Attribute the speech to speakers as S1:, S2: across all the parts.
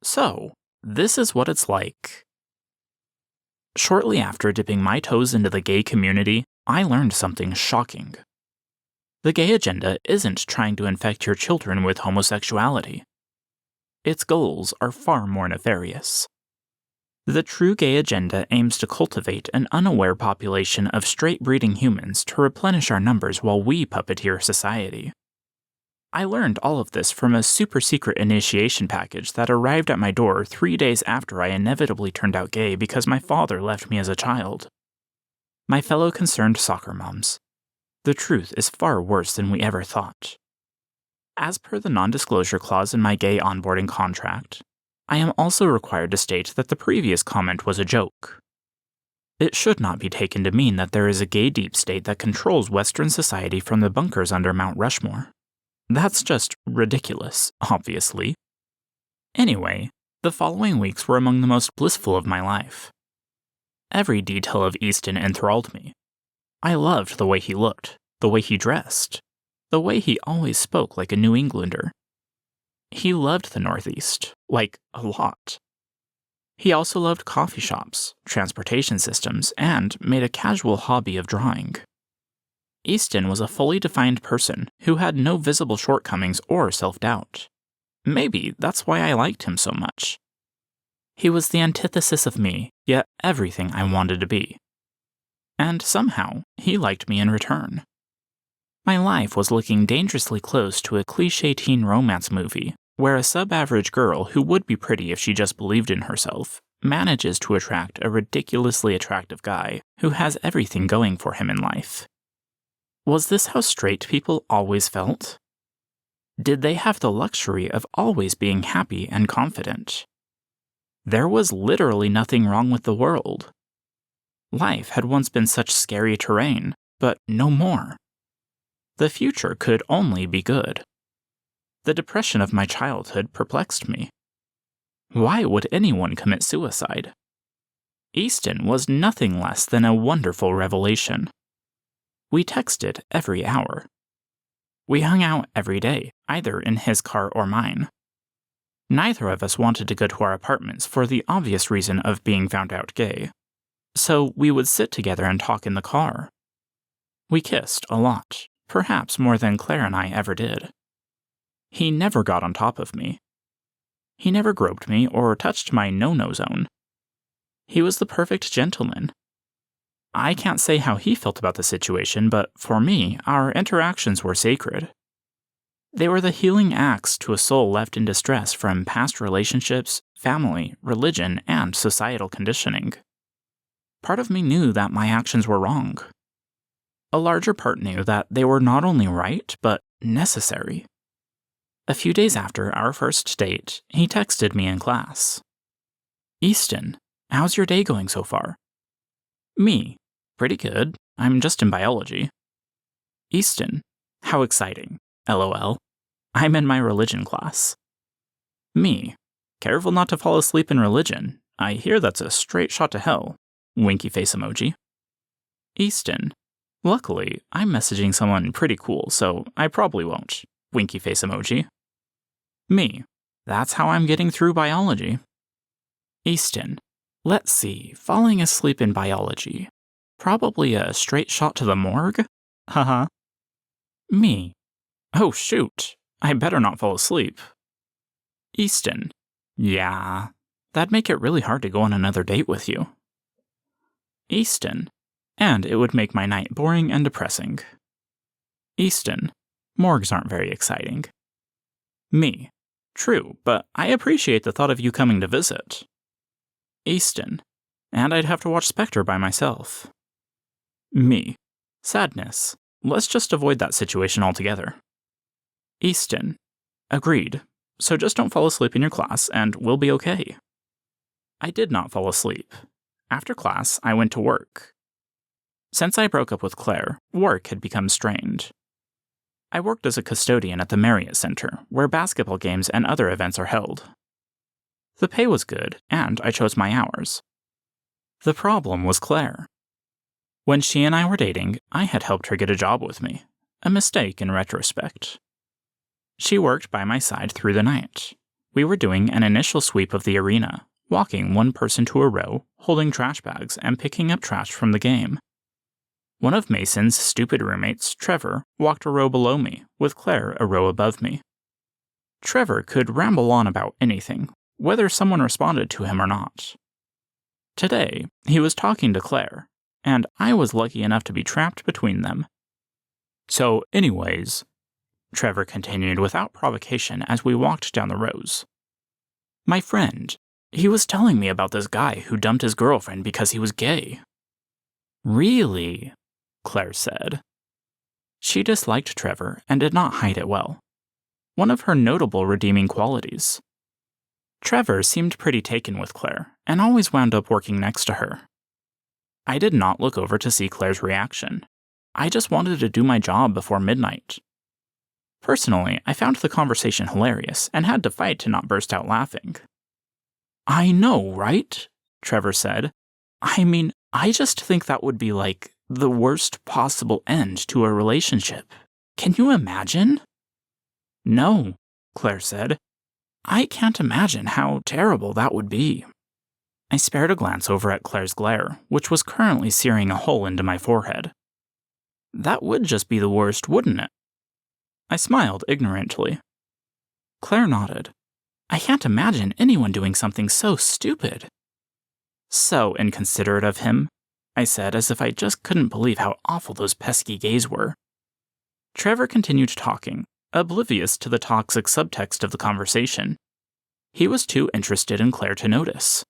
S1: So, this is what it's like. Shortly after dipping my toes into the gay community, I learned something shocking. The gay agenda isn't trying to infect your children with homosexuality. Its goals are far more nefarious. The true gay agenda aims to cultivate an unaware population of straight-breeding humans to replenish our numbers while we puppeteer society. I learned all of this from a super-secret initiation package that arrived at my door 3 days after I inevitably turned out gay because my father left me as a child. My fellow concerned soccer moms, the truth is far worse than we ever thought. As per the non-disclosure clause in my gay onboarding contract, I am also required to state that the previous comment was a joke. It should not be taken to mean that there is a gay deep state that controls Western society from the bunkers under Mount Rushmore. That's just ridiculous, obviously. Anyway, the following weeks were among the most blissful of my life. Every detail of Easton enthralled me. I loved the way he looked, the way he dressed, the way he always spoke like a New Englander. He loved the Northeast, like a lot. He also loved coffee shops, transportation systems, and made a casual hobby of drawing. Easton was a fully defined person who had no visible shortcomings or self-doubt. Maybe that's why I liked him so much. He was the antithesis of me, yet everything I wanted to be. And somehow, he liked me in return. My life was looking dangerously close to a cliché teen romance movie, where a sub-average girl who would be pretty if she just believed in herself manages to attract a ridiculously attractive guy who has everything going for him in life. Was this how straight people always felt? Did they have the luxury of always being happy and confident? There was literally nothing wrong with the world. Life had once been such scary terrain, but no more. The future could only be good. The depression of my childhood perplexed me. Why would anyone commit suicide? Easton was nothing less than a wonderful revelation. We texted every hour. We hung out every day, either in his car or mine. Neither of us wanted to go to our apartments for the obvious reason of being found out gay. So we would sit together and talk in the car. We kissed a lot, perhaps more than Claire and I ever did. He never got on top of me. He never groped me or touched my no-no zone. He was the perfect gentleman. I can't say how he felt about the situation, but for me, our interactions were sacred. They were the healing acts to a soul left in distress from past relationships, family, religion, and societal conditioning. Part of me knew that my actions were wrong. A larger part knew that they were not only right, but necessary. A few days after our first date, he texted me in class. "Easton, how's your day going so far?" Me, "Pretty good. I'm just in biology." Easton, "How exciting. LOL. I'm in my religion class." Me, "Careful not to fall asleep in religion. I hear that's a straight shot to hell." Winky face emoji. Easton, "Luckily, I'm messaging someone pretty cool, so I probably won't." Winky face emoji. Me, "That's how I'm getting through biology." Easton, "Let's see, falling asleep in biology. Probably a straight shot to the morgue? Haha." Me, "Oh shoot, I better not fall asleep." Easton, "Yeah, that'd make it really hard to go on another date with you." Easton, "And it would make my night boring and depressing." Easton, "Morgues aren't very exciting." Me, "True, but I appreciate the thought of you coming to visit." Easton, "And I'd have to watch Spectre by myself." Me, "Sadness. Let's just avoid that situation altogether." Easton, "Agreed. So just don't fall asleep in your class, and we'll be okay." I did not fall asleep. After class, I went to work. Since I broke up with Claire, work had become strained. I worked as a custodian at the Marriott Center, where basketball games and other events are held. The pay was good, and I chose my hours. The problem was Claire. When she and I were dating, I had helped her get a job with me, a mistake in retrospect. She worked by my side through the night, We were doing an initial sweep of the arena, walking one person to a row, holding trash bags, and picking up trash from the game. One of Mason's stupid roommates, Trevor, walked a row below me, with Claire a row above me. Trevor could ramble on about anything, whether someone responded to him or not. Today, he was talking to Claire, and I was lucky enough to be trapped between them. So, anyways, Trevor continued without provocation as we walked down the rows. My friend, he was telling me about this guy who dumped his girlfriend because he was gay. Really? Claire said. She disliked Trevor and did not hide it well. One of her notable redeeming qualities. Trevor seemed pretty taken with Claire and always wound up working next to her. I did not look over to see Claire's reaction. I just wanted to do my job before midnight. Personally, I found the conversation hilarious and had to fight to not burst out laughing. I know, right? Trevor said. I mean, I just think that would be like the worst possible end to a relationship. Can you imagine? No, Claire said. I can't imagine how terrible that would be. I spared a glance over at Claire's glare, which was currently searing a hole into my forehead. That would just be the worst, wouldn't it? I smiled ignorantly. Claire nodded. I can't imagine anyone doing something so stupid. So inconsiderate of him, I said as if I just couldn't believe how awful those pesky gays were. Trevor continued talking, oblivious to the toxic subtext of the conversation. He was too interested in Claire to notice.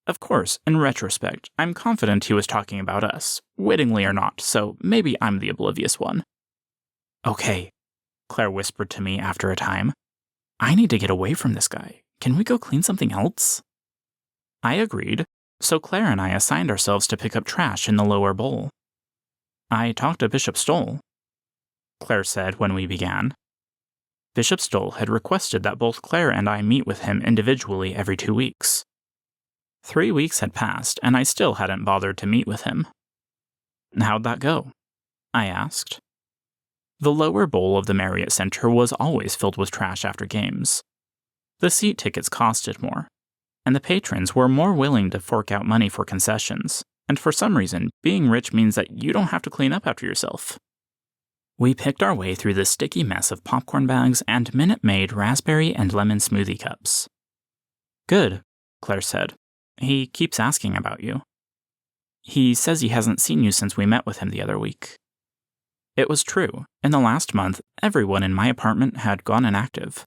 S1: Of course, in retrospect, I'm confident he was talking about us, wittingly or not, so maybe I'm the oblivious one. Okay, Claire whispered to me after a time. I need to get away from this guy. Can we go clean something else? I agreed, so Claire and I assigned ourselves to pick up trash in the lower bowl. I talked to Bishop Stoll, Claire said when we began. Bishop Stoll had requested that both Claire and I meet with him individually every 2 weeks. 3 weeks had passed, and I still hadn't bothered to meet with him. How'd that go? I asked. The lower bowl of the Marriott Center was always filled with trash after games. The seat tickets costed more, and the patrons were more willing to fork out money for concessions, and for some reason, being rich means that you don't have to clean up after yourself. We picked our way through the sticky mess of popcorn bags and Minute Maid raspberry and lemon smoothie cups. Good, Claire said. He keeps asking about you. He says he hasn't seen you since we met with him the other week. It was true. In the last month, everyone in my apartment had gone inactive.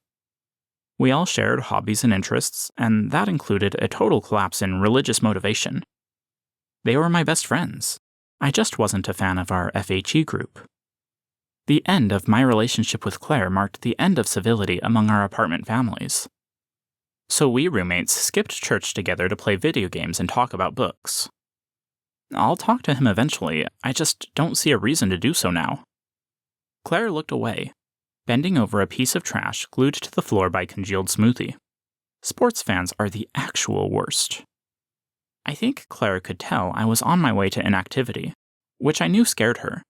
S1: We all shared hobbies and interests, and that included a total collapse in religious motivation. They were my best friends. I just wasn't a fan of our FHE group. The end of my relationship with Claire marked the end of civility among our apartment families. So we roommates skipped church together to play video games and talk about books. I'll talk to him eventually, I just don't see a reason to do so now. Claire looked away, bending over a piece of trash glued to the floor by congealed smoothie. Sports fans are the actual worst. I think Claire could tell I was on my way to inactivity, which I knew scared her.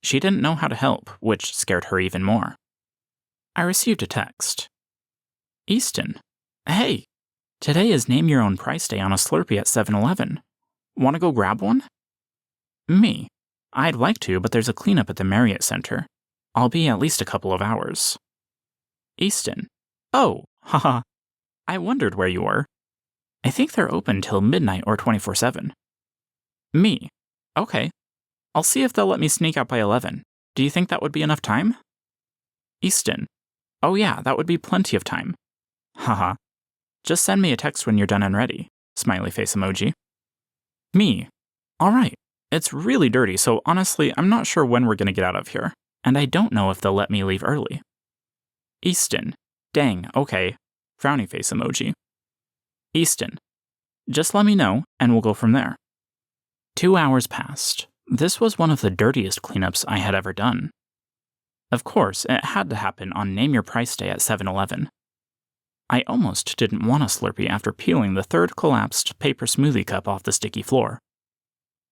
S1: She didn't know how to help, which scared her even more. I received a text. Easton. Hey, today is Name Your Own Price Day on a Slurpee at 7-Eleven. Want to go grab one? Me. I'd like to, but there's a cleanup at the Marriott Center. I'll be at least a couple of hours. Easton. Oh, haha. I wondered where you were. I think they're open till midnight or 24/7. Me. Okay. I'll see if they'll let me sneak out by 11. Do you think that would be enough time? Easton. Oh yeah, that would be plenty of time. Haha. Just send me a text when you're done and ready. Smiley face emoji. Me. Alright. It's really dirty, so honestly, I'm not sure when we're gonna get out of here. And I don't know if they'll let me leave early. Easton. Dang, okay. Frowny face emoji. Easton. Just let me know, and we'll go from there. 2 hours passed. This was one of the dirtiest cleanups I had ever done. Of course, it had to happen on Name Your Price Day at 7-Eleven. I almost didn't want a Slurpee after peeling the third collapsed paper smoothie cup off the sticky floor.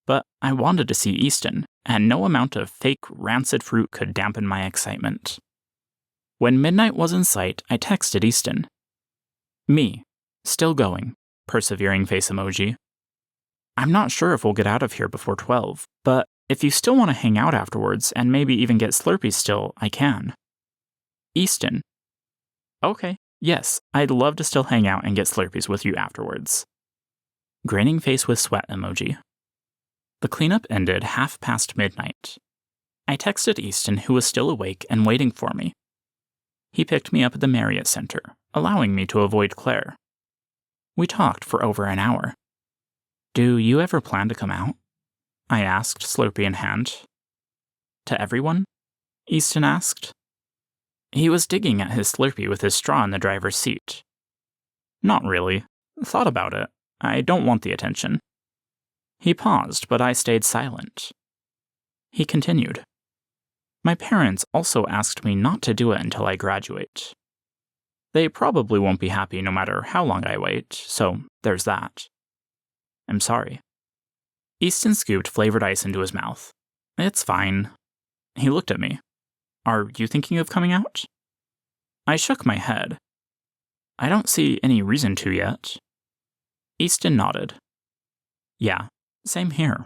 S1: But I wanted to see Easton, and no amount of fake rancid fruit could dampen my excitement. When midnight was in sight, I texted Easton. Me. Still going. Persevering face emoji. I'm not sure if we'll get out of here before 12, but if you still want to hang out afterwards and maybe even get Slurpees still, I can. Easton. Okay, yes, I'd love to still hang out and get Slurpees with you afterwards. Grinning face with sweat emoji. The cleanup ended midnight. I texted Easton, who was still awake and waiting for me. He picked me up at the Marriott Center, allowing me to avoid Claire. We talked for over an hour. Do you ever plan to come out? I asked, Slurpee in hand. To everyone? Easton asked. He was digging at his Slurpee with his straw in the driver's seat. Not really. Thought about it. I don't want the attention. He paused, but I stayed silent. He continued. My parents also asked me not to do it until I graduate. They probably won't be happy no matter how long I wait, so there's that. I'm sorry. Easton scooped flavored ice into his mouth. It's fine. He looked at me. Are you thinking of coming out? I shook my head. I don't see any reason to yet. Easton nodded. Yeah, same here.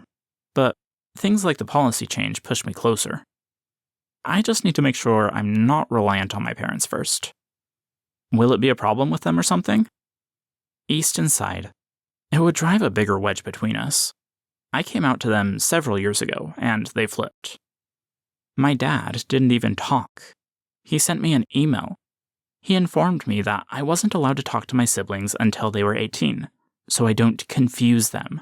S1: But things like the policy change push me closer. I just need to make sure I'm not reliant on my parents first. Will it be a problem with them or something? Easton sighed. It would drive a bigger wedge between us. I came out to them several years ago, and they flipped. My dad didn't even talk. He sent me an email. He informed me that I wasn't allowed to talk to my siblings until they were 18, so I don't confuse them.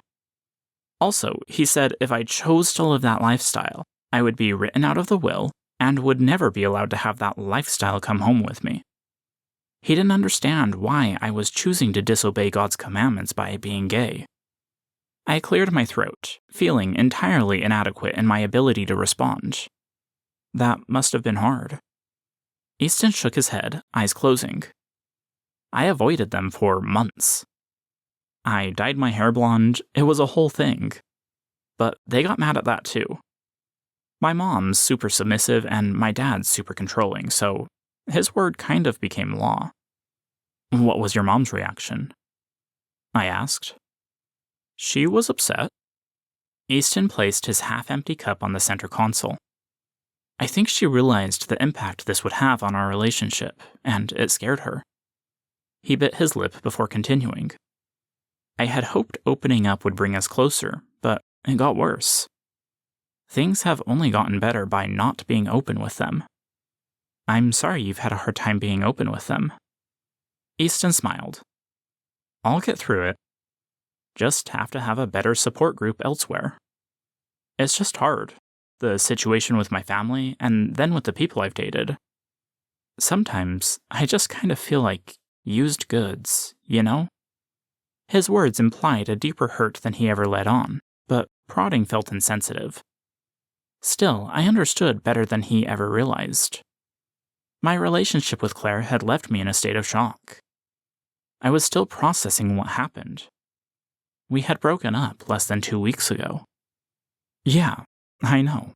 S1: Also, he said if I chose to live that lifestyle, I would be written out of the will and would never be allowed to have that lifestyle come home with me. He didn't understand why I was choosing to disobey God's commandments by being gay. I cleared my throat, feeling entirely inadequate in my ability to respond. That must have been hard. Easton shook his head, eyes closing. I avoided them for months. I dyed my hair blonde, it was a whole thing. But they got mad at that too. My mom's super submissive and my dad's super controlling, so his word kind of became law. What was your mom's reaction? I asked. She was upset. Easton placed his half-empty cup on the center console. I think she realized the impact this would have on our relationship, and it scared her. He bit his lip before continuing. I had hoped opening up would bring us closer, but it got worse. Things have only gotten better by not being open with them. I'm sorry you've had a hard time being open with them. Easton smiled. I'll get through it. Just have to have a better support group elsewhere. It's just hard. The situation with my family, and then with the people I've dated. Sometimes, I just kind of feel like used goods, you know? His words implied a deeper hurt than he ever let on, but prodding felt insensitive. Still, I understood better than he ever realized. My relationship with Claire had left me in a state of shock. I was still processing what happened. We had broken up less than 2 weeks ago. Yeah, I know.